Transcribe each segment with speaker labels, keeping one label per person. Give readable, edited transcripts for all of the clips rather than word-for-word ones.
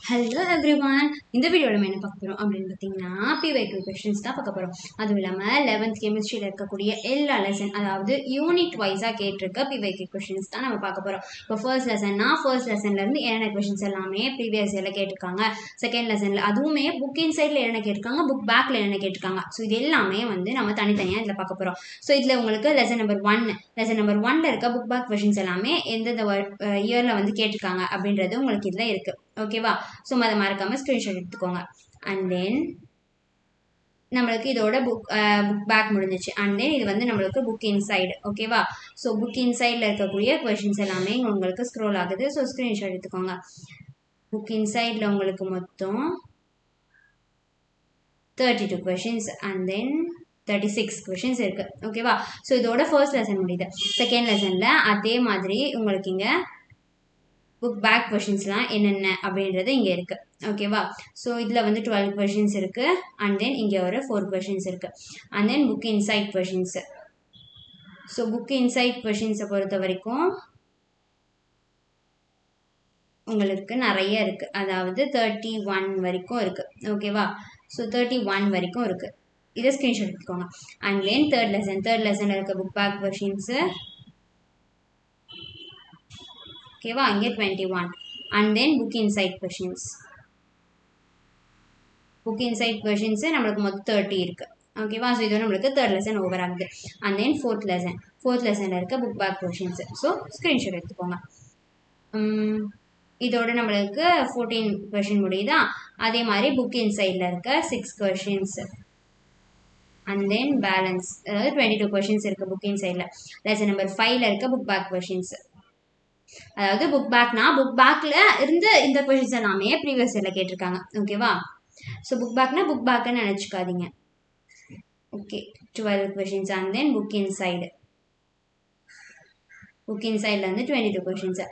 Speaker 1: Hello everyone. இந்த வீடியோவில் நம்ம என்ன பார்க்க போகிறோம் அப்படின்னு பார்த்தீங்கன்னா பிவைக்யூ கொஸ்டின்ஸ் தான் பார்க்க போகிறோம். அதுவும் இல்லாமல் 11th கெமிஸ்ட்ரியில் இருக்கக்கூடிய எல்லா லெசன், அதாவது யூனிட் வைஸாக கேட்டிருக்க பிவைக்யூ கொஸ்டின்ஸ் தான் நம்ம பார்க்க போகிறோம். இப்போ ஃபர்ஸ்ட் லெசன்லேருந்து என்னென்ன கொஸ்டின்ஸ் எல்லாமே ப்ரீவியஸ் இயரில் கேட்டிருக்காங்க. செகண்ட் லெசனில் அதுவுமே புக் இன்சைடில் என்னென்ன கேட்டிருக்காங்க, புக் பேக்கில் என்னென்ன கேட்டிருக்காங்க. ஸோ இது எல்லாமே வந்து நம்ம தனித்தனியாக இதில் பார்க்க போகிறோம். ஸோ இதில் உங்களுக்கு லெசன் நம்பர் 1 இருக்க புக் பேக் கொஸ்டின்ஸ் எல்லாமே எந்தெந்த இயரில் வந்து கேட்டிருக்காங்க அப்படின்றது உங்களுக்கு இதில் இருக்குது. ஓகேவா? ஸோ அதை மறக்காமல் ஸ்க்ரீன்ஷாட் எடுத்துக்கோங்க. அண்ட் தென் நம்மளுக்கு இதோட புக் பேக் முடிஞ்சிச்சு. அண்ட் தென் இது வந்து நம்மளுக்கு புக் இன்சைடு. ஓகேவா? ஸோ புக் இன்சைடில் இருக்கக்கூடிய கொஷின்ஸ் எல்லாமே உங்களுக்கு ஸ்க்ரோல் ஆகுது. ஸோ ஸ்க்ரீன்ஷாட் எடுத்துக்கோங்க. புக் இன்சைடில் உங்களுக்கு மொத்தம் 32 கொஷின்ஸ் அண்ட் தென் 36 கொஷின்ஸ் இருக்குது. ஓகேவா? ஸோ இதோட ஃபர்ஸ்ட் லெசன் முடியுது. செகண்ட் லெசனில் அதே மாதிரி உங்களுக்கு இங்கே புக் பேக் கொஷின்ஸ்லாம் என்னென்ன அப்படின்றது இங்கே இருக்குது. ஓகேவா? ஸோ இதில் வந்து 12 கொஷின்ஸ் இருக்குது. அண்ட் தென் இங்கே ஒரு 4 கொஷின்ஸ் இருக்குது. And then book inside questions. So book inside கொஷின்ஸை பொறுத்த வரைக்கும் உங்களுக்கு நிறைய இருக்குது. அதாவது 31 வரைக்கும் இருக்குது. ஓகேவா? ஸோ 31 வரைக்கும் இருக்குது. இதை ஸ்க்ரீன்ஷாட் எடுத்துக்கோங்க. அண்ட் தென் தேர்ட் லெசனில் இருக்க புக் பேக் கொஷின்ஸு. ஓகேவா? இங்கே 21. And then book inside questions. Book inside questions நம்மளுக்கு மொத்தம் 30 இருக்குது. ஓகேவா? ஸோ இது நம்மளுக்கு தேர்ட் லெசன் ஓவர் ஆகுது. அண்ட் தென் ஃபோர்த் லெசனில் இருக்க book back questions. So screenshot எடுத்துக்கோங்க. இதோட நம்மளுக்கு 14 கொஷின் முடியுதா? அதே மாதிரி புக் இன்சைடில் இருக்க 6 கொஷின்ஸு. அண்ட் தென் பேலன்ஸ், அதாவது 22 கொஷின்ஸ் இருக்குது புக் இன்சைடில். லெசன் நம்பர் 5 இருக்க புக் பேக் கொஷின்ஸு. அதாவது புக் பேக்கில் இருந்து இந்த கொஷின்ஸ் எல்லாமே ப்ரீவியஸ் இயரில் கேட்டிருக்காங்க. ஓகேவா? ஸோ புக் பேக்குன்னு நினச்சிக்காதீங்க. Okay, 12 questions. And then book இன்சைடில் வந்து 22 கொஷின்ஸு.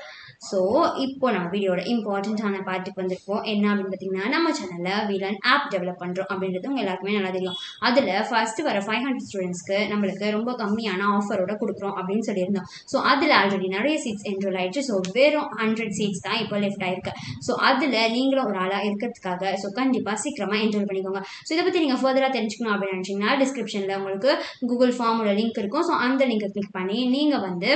Speaker 1: ஸோ இப்போ நம்ம வீடியோட இம்பார்ட்டண்ட்டான பார்ட்டுக்கு வந்திருப்போம். என்ன அப்படின்னு பார்த்தீங்கன்னா, நம்ம சேனலில் வீலன் ஆப் டெவலப் பண்ணுறோம் அப்படின்றது உங்கள் எல்லாருக்குமே நல்லா தெரியும். அதில் ஃபஸ்ட்டு வர 500 ஸ்டூடெண்ட்ஸ்க்கு நம்மளுக்கு ரொம்ப கம்மியான ஆஃபரோட கொடுக்குறோம் அப்படின்னு சொல்லியிருந்தோம். ஸோ அதில் ஆல்ரெடி நிறைய சீட்ஸ் என்ரோல் ஆகிடுச்சு. ஸோ வெறும் 100 சீட்ஸ் தான் இப்போ லெஃப்ட் ஆயிருக்கு. ஸோ அதில் நீங்களும் ஒரு ஆளாக இருக்கிறதுக்காக ஸோ கண்டிப்பாக சீக்கிரமாக என்ரோல் பண்ணிக்கோங்க. ஸோ இதை பற்றி நீங்கள் ஃபர்தராக தெரிஞ்சுக்கணும் அப்படின்னு நினச்சிங்கன்னா டிஸ்கிரிப்ஷனில் உங்களுக்கு கூகுள் ஃபார்மோட லிங்க் இருக்கும். ஸோ அந்த லிங்கை கிளிக் பண்ணி நீங்கள் வந்து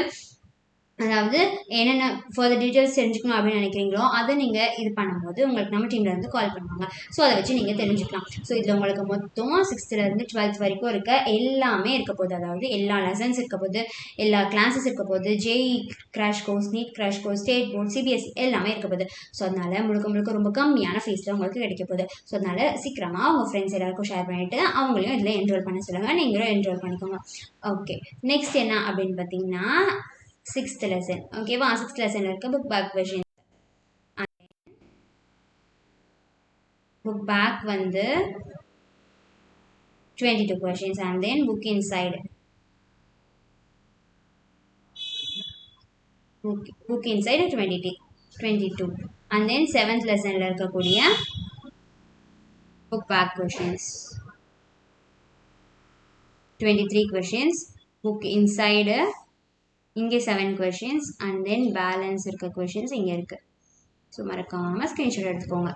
Speaker 1: அதாவது என்னென்ன ஃபர்தர் டீட்டெயில்ஸ் தெரிஞ்சுக்கணும் அப்படின்னு நினைக்கிறீங்களோ அதை நீங்கள் இது பண்ணும்போது உங்களுக்கு நம்ம டீம்லேருந்து கால் பண்ணுவாங்க. ஸோ அதை வச்சு நீங்கள் தெரிஞ்சுக்கலாம். ஸோ இதில் உங்களுக்கு மொத்தம் 6th-லேருந்து 12th வரைக்கும் இருக்க எல்லாமே இருக்க போகுது. அதாவது எல்லா லெசன்ஸ் இருக்க போகுது, எல்லா கிளாஸஸ் இருக்க போகுது, JEE crash course, NEET crash course, state board, CBSE எல்லாமே இருக்க போகுது. ஸோ அதனால் முழுக்க ரொம்ப கம்மியான ஃபீஸில் உங்களுக்கு கிடைக்க போகுது. ஸோ அதனால் சீக்கிரமாக உங்கள் ஃப்ரெண்ட்ஸ் எல்லாருக்கும் ஷேர் பண்ணிவிட்டு அவங்களையும் இதில் என்ரோல் பண்ண சொல்லுங்கள். நீங்களும் என்ரோல் பண்ணிக்கோங்க. ஓகே, நெக்ஸ்ட் என்ன அப்படின்னு பார்த்தீங்கன்னா 6th lesson. ஓகேவா? 6th lesson இருக்க book back question. Book back வந்து 22 questions and then book inside. Book inside 22 and then 7th lesson இருக்கக்கூடிய book back questions 23 questions. book inside இங்கே 7 questions and then balance இருக்க questions இங்கே இருக்கு. So மறக்காமல் screenshot எடுத்துக்கோங்க.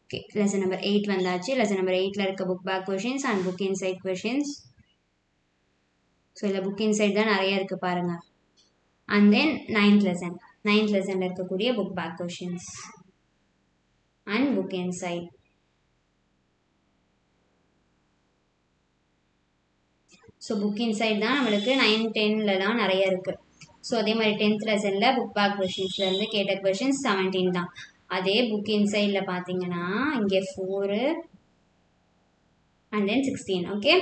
Speaker 1: Okay, lesson number 8 வந்தாச்சு. Lesson number 8ல் இருக்க book back questions and book inside questions. So இதில் புக் இன்சைட் தான் நிறைய இருக்குது பாருங்கள். அண்ட் தென் 9th லெசனில் இருக்கக்கூடிய book back questions and book inside. So book inside தான் நம்மளுக்கு 9, 10லலாம் நிறைய இருக்குது. ஸோ அதே மாதிரி 10th லெசனில் புக் பேக் கொஷின்ஸ்லேருந்து கேட்ட கொஷின்ஸ் 17 தான். அதே புக் இன்சைடில் பார்த்தீங்கன்னா இங்கே 4 and then 16. Okay,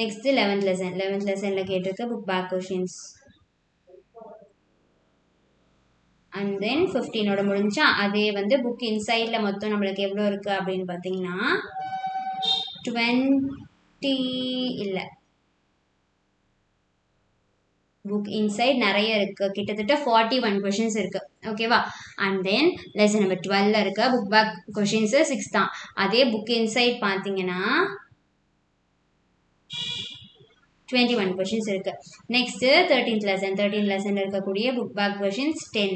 Speaker 1: next 11th லெசனில் கேட்டிருக்க book back questions and then 15ஓட முடிஞ்சா. அதே வந்து புக் இன்சைடில் மொத்தம் நம்மளுக்கு எவ்வளோ இருக்குது அப்படின்னு பார்த்தீங்கன்னா 20 இல்லை, புக் இன்சைட் நிறைய இருக்குது. கிட்டத்தட்ட 41 கொஷின்ஸ் இருக்குது. ஓகேவா? அண்ட் தென் லெசன் நம்பர் 12ல் இருக்க புக் பேக் கொஷின்ஸு 6 தான். அதே புக் இன்சைட் பார்த்தீங்கன்னா 21 கொஷின்ஸ் இருக்கு. நெக்ஸ்ட் 13th லெசன்ல இருக்கக்கூடிய book back questions 10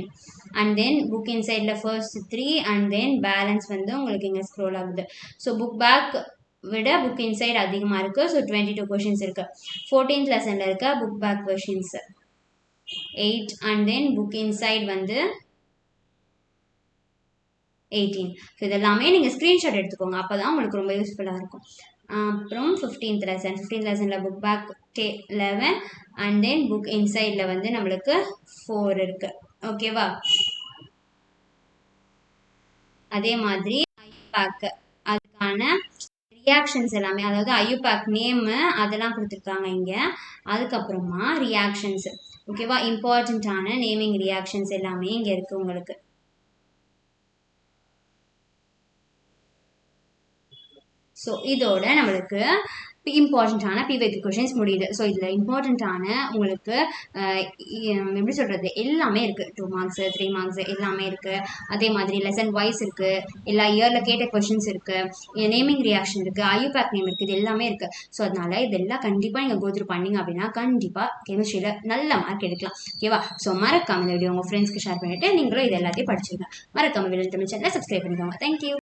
Speaker 1: and then book இன்சைட்ல ஃபர்ஸ்ட் 3 அண்ட் தென் பேலன்ஸ் வந்து உங்களுக்கு இங்கே ஸ்க்ரோல் ஆகுது. ஸோ புக் பேக் விட புக் இன்சைட் அதிகமாக இருக்கு. ஸோ 22 கொஷின்ஸ் இருக்கு. 14th லெசன்ல இருக்க book back questions 8 and then book inside வந்து 18. ஸோ இதெல்லாமே நீங்கள் ஸ்க்ரீன்ஷாட் எடுத்துக்கோங்க, அப்போ தான் உங்களுக்கு ரொம்ப யூஸ்ஃபுல்லாக இருக்கும். அப்புறம் 15th லெசனில் book back 11 and then book இன்சைடில் வந்து நம்மளுக்கு 4 இருக்குது. ஓகேவா? அதே மாதிரி ஐயூபேக் அதுக்கான ரியாக்ஷன்ஸ் எல்லாமே, அதாவது ஐயூபேக் நேமு அதெல்லாம் கொடுத்துருக்காங்க இங்கே. அதுக்கப்புறமா ரியாக்ஷன்ஸ், ஓகேவா? இம்பார்ட்டண்ட்டான நேமிங் ரியாக்ஷன்ஸ் எல்லாமே இங்கே இருக்குது உங்களுக்கு. ஸோ இதோட நம்மளுக்கு இம்பார்ட்டண்ட்டான பிவைக்கு கொஷின்ஸ் முடியுது. ஸோ இதில் இம்பார்ட்டண்ட்டான உங்களுக்கு எப்படி சொல்கிறது எல்லாமே இருக்குது. 2 மார்க்ஸு 3 மார்க்ஸு எல்லாமே இருக்குது. அதே மாதிரி லெசன் வைஸ் இருக்குது, எல்லா இயரில் கேட்ட கொஷின்ஸ் இருக்குது, நேமிங் ரியாக்ஷன் இருக்குது, ஐயூபேக் நேம் இருக்குது, இது எல்லாமே இருக்குது. ஸோ அதனால் இதெல்லாம் கண்டிப்பாக நீங்கள் கோத்ரூ பண்ணிங்க அப்படின்னா கண்டிப்பாக கெமிஸ்ட்ரியில் நல்ல மார்க் எடுக்கலாம். ஓகேவா? ஸோ மறக்காம இந்த வீடியோ உங்கள் ஃப்ரெண்ட்ஸ்க்கு ஷேர் பண்ணிவிட்டு நீங்களும் இது எல்லாத்தையும் படிச்சிருங்க. மறக்காம வீலன் தமிழ் சேனலை சப்ஸ்கிரைப் பண்ணிக்கோங்க. தேங்க்யூ.